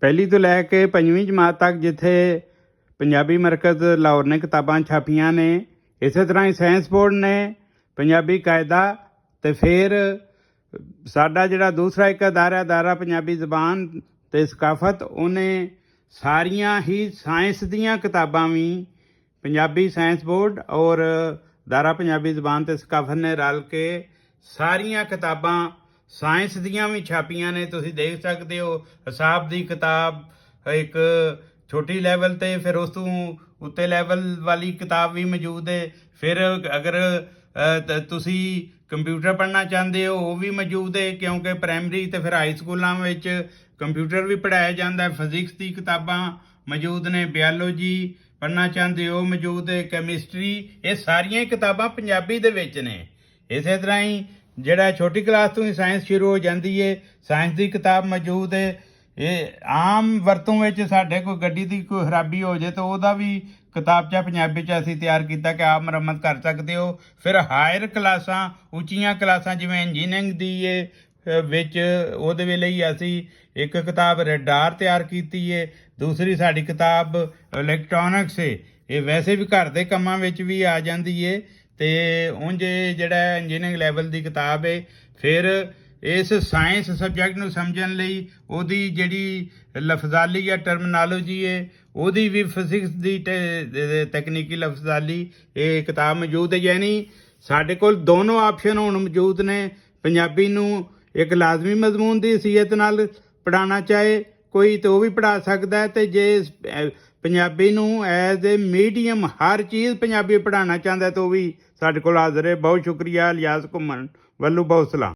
ਪਹਿਲੀ ਤੋਂ ਲੈ ਕੇ 5ਵੀਂ ਜਮਾਤ ਤੱਕ ਜਿੱਥੇ ਪੰਜਾਬੀ ਮਰਕਜ਼ ਲਾਹੌਰ ਨੇ ਕਿਤਾਬਾਂ ਛਾਪੀਆਂ ਨੇ, ਇਸੇ ਤਰ੍ਹਾਂ ਹੀ ਸਾਇੰਸ ਬੋਰਡ ਨੇ ਪੰਜਾਬੀ ਕਾਇਦਾ, ਅਤੇ ਫਿਰ ਸਾਡਾ ਜਿਹੜਾ ਦੂਸਰਾ ਇੱਕ ਅਦਾਰਾ ਪੰਜਾਬੀ ਜ਼ਬਾਨ ਅਤੇ ਸਕਾਫਤ, ਉਹਨੇ ਸਾਰੀਆਂ ਹੀ ਸਾਇੰਸ ਦੀਆਂ ਕਿਤਾਬਾਂ ਵੀ ਪੰਜਾਬੀ ਸਾਇੰਸ ਬੋਰਡ ਔਰ ਅਦਾਰਾ ਪੰਜਾਬੀ ਜ਼ਬਾਨ ਅਤੇ ਸਕਾਫਤ ਨੇ ਰਲ ਕੇ ਸਾਰੀਆਂ ਕਿਤਾਬਾਂ ਸਾਇੰਸ ਦੀਆਂ ਵੀ ਛਾਪੀਆਂ ਨੇ। ਤੁਸੀਂ ਦੇਖ ਸਕਦੇ ਹੋ ਹਿਸਾਬ ਦੀ ਕਿਤਾਬ ਇੱਕ ਛੋਟੀ ਲੈਵਲ 'ਤੇ, ਫਿਰ ਉਸ ਤੋਂ ਉੱਤੇ ਲੈਵਲ ਵਾਲੀ ਕਿਤਾਬ ਵੀ ਮੌਜੂਦ ਹੈ। ਫਿਰ ਅਗਰ ਤੁਸੀਂ ਕੰਪਿਊਟਰ ਪੜ੍ਹਨਾ ਚਾਹੁੰਦੇ ਹੋ ਉਹ ਵੀ ਮੌਜੂਦ ਹੈ, ਕਿਉਂਕਿ ਪ੍ਰਾਇਮਰੀ ਅਤੇ ਫਿਰ ਹਾਈ ਸਕੂਲਾਂ ਵਿੱਚ ਕੰਪਿਊਟਰ ਵੀ ਪੜ੍ਹਾਇਆ ਜਾਂਦਾ। ਫਿਜ਼ਿਕਸ ਦੀ ਕਿਤਾਬਾਂ ਮੌਜੂਦ ਨੇ, ਬਾਇਓਲੋਜੀ ਪੜ੍ਹਨਾ ਚਾਹੁੰਦੇ ਹੋ ਮੌਜੂਦ ਹੈ, ਕੈਮਿਸਟਰੀ, ਇਹ ਸਾਰੀਆਂ ਹੀ ਕਿਤਾਬਾਂ ਪੰਜਾਬੀ ਦੇ ਵਿੱਚ ਨੇ। ਇਸੇ ਤਰ੍ਹਾਂ ਹੀ ਜਿਹੜਾ ਛੋਟੀ ਕਲਾਸ ਤੋਂ ਹੀ ਸਾਇੰਸ ਸ਼ੁਰੂ ਹੋ ਜਾਂਦੀ ਹੈ, ਸਾਇੰਸ ਦੀ ਕਿਤਾਬ ਮੌਜੂਦ ਹੈ। ਇਹ ਆਮ ਵਰਤੋਂ ਵਿੱਚ ਸਾਡੇ ਕੋਈ ਗੱਡੀ ਦੀ ਕੋਈ ਖਰਾਬੀ ਹੋ ਜਾਏ ਤਾਂ ਉਹਦਾ ਵੀ ਕਿਤਾਬਚਾ ਪੰਜਾਬੀ 'ਚ ਅਸੀਂ ਤਿਆਰ ਕੀਤਾ ਕਿ ਆਪ ਮੁਰੰਮਤ ਕਰ ਸਕਦੇ ਹੋ। ਫਿਰ ਹਾਇਰ ਕਲਾਸਾਂ, ਉੱਚੀਆਂ ਕਲਾਸਾਂ ਜਿਵੇਂ ਇੰਜੀਨੀਅਰਿੰਗ ਦੀ ਵਿੱਚ ਉਹਦੇ ਵੇਲੇ ਹੀ ਅਸੀਂ ਇੱਕ ਕਿਤਾਬ ਰਡਾਰ ਤਿਆਰ ਕੀਤੀ ਹੈ, ਦੂਸਰੀ ਸਾਡੀ ਕਿਤਾਬ ਇਲੈਕਟ੍ਰੋਨਿਕਸ ਹੈ। ਇਹ ਵੈਸੇ ਵੀ ਘਰ ਦੇ ਕੰਮਾਂ ਵਿੱਚ ਵੀ ਆ ਜਾਂਦੀ ਹੈ, ਅਤੇ ਉਂਝ ਜਿਹੜਾ ਇੰਜੀਨੀਅਰਿੰਗ ਲੈਵਲ ਦੀ ਕਿਤਾਬ ਹੈ। ਫਿਰ ਇਸ ਸਾਇੰਸ ਸਬਜੈਕਟ ਨੂੰ ਸਮਝਣ ਲਈ ਉਹਦੀ ਜਿਹੜੀ ਲਫ਼ਜ਼ਾਲੀ ਜਾਂ ਟਰਮਨਾਲੋਜੀ ਹੈ ਉਹਦੀ ਵੀ, ਫਿਜ਼ਿਕਸ ਦੀ ਤਕਨੀਕੀ ਲਫ਼ਜ਼ਾਲੀ ਇਹ ਕਿਤਾਬ ਮੌਜੂਦ ਹੈ। ਯਾਨੀ ਸਾਡੇ ਕੋਲ ਦੋਨੋਂ ਆਪਸ਼ਨ ਹੁਣ ਮੌਜੂਦ ਨੇ। ਪੰਜਾਬੀ ਨੂੰ ਇੱਕ ਲਾਜ਼ਮੀ ਮਜ਼ਮੂਨ ਦੀ ਹੈਸੀਅਤ ਨਾਲ ਪੜ੍ਹਾਉਣਾ ਚਾਹੇ ਕੋਈ ਤਾਂ ਉਹ ਵੀ ਪੜ੍ਹਾ ਸਕਦਾ ਹੈ, ਅਤੇ ਜੇ ਪੰਜਾਬੀ ਨੂੰ ਐਜ਼ ਏ ਮੀਡੀਅਮ ਹਰ ਚੀਜ਼ ਪੰਜਾਬੀ ਪੜ੍ਹਾਉਣਾ ਚਾਹੁੰਦਾ ਤਾਂ ਉਹ ਵੀ ਸਾਡੇ ਕੋਲ ਹਾਜ਼ਰ ਹੈ। ਬਹੁਤ ਸ਼ੁਕਰੀਆ। ਇਲਿਆਸ ਘੁੰਮਣ ਵੱਲੋਂ ਬਹੁਤ ਸਲਾਮ।